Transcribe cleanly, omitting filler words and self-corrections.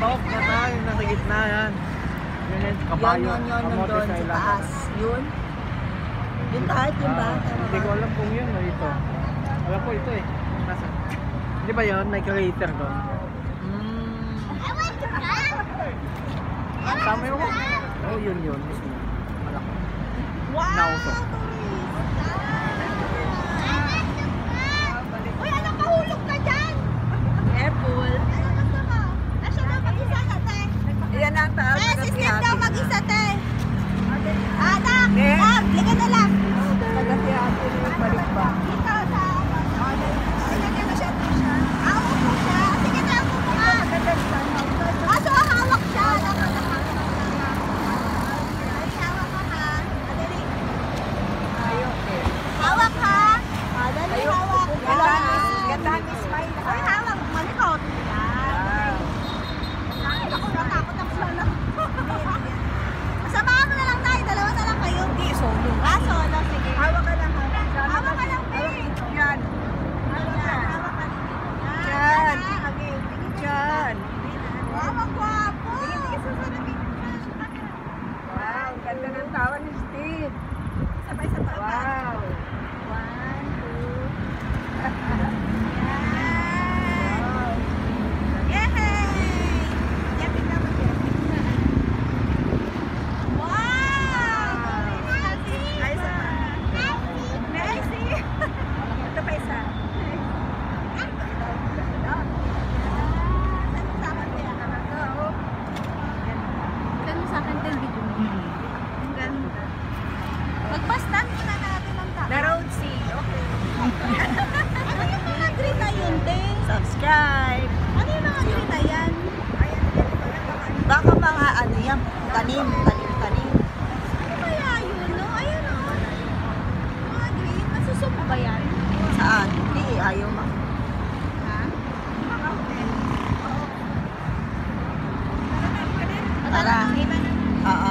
Top na tayo, nasa gitna yan. Yan, kabayo. Yun doon sa taas. Yun? Yun kahit yun ba? Hindi ko alam kung yun o ito. Alam ko ito eh. Nasa. Hindi ba yun? May crater doon. Tama yun ko? Oh, yun. Malaki. Wow! Nauso. Uy, anong mahulog ka dyan? Careful. Ano gusto mo? Asya daw mag-isa ka, te. Iyan ang tao. Si Steve daw mag-isa, te. Anak! Liga na lang. Nagati-ati na yung balik ba? Dito sa... Sige na siya. Ako po siya. Sige na ako po nga. Kaso hawak siya. Hawak ka ha. Adali. Hawak ha. Adali hawak. Gandahan ni Smile. Ay hawak. Malikot. Ako natakot ako solo. Masamahan mo na lang tayo. Dalawa na lang kayo. Hindi, solo. Solo. Sige. Hawak ka lang. Hawak ka lang, babe. Yan. Hawak ka. Yan. Yan. Wow, ang gwapo. Wow, ganda ng tawa ni Steve. Sabay sa tawa. Wow. 1, 2. Yay! Yan, tingnan mo siya. Wow! Nice. Ito pa isa. Ganun sa akin din video mo. Ang ganda. Magpastan muna natin ang tao. The road sea. Okay. Ano yung mga green na yun, Ding? Subscribe. Ano yung mga green na yan? Baka mga ano yan, tanim. Ano kaya yun, no? Ayan o. Mga green. Masusumo ba yan? Saan? Hindi, ayaw ma. Ha? Maka-hotel. Oo. Tara. Oo.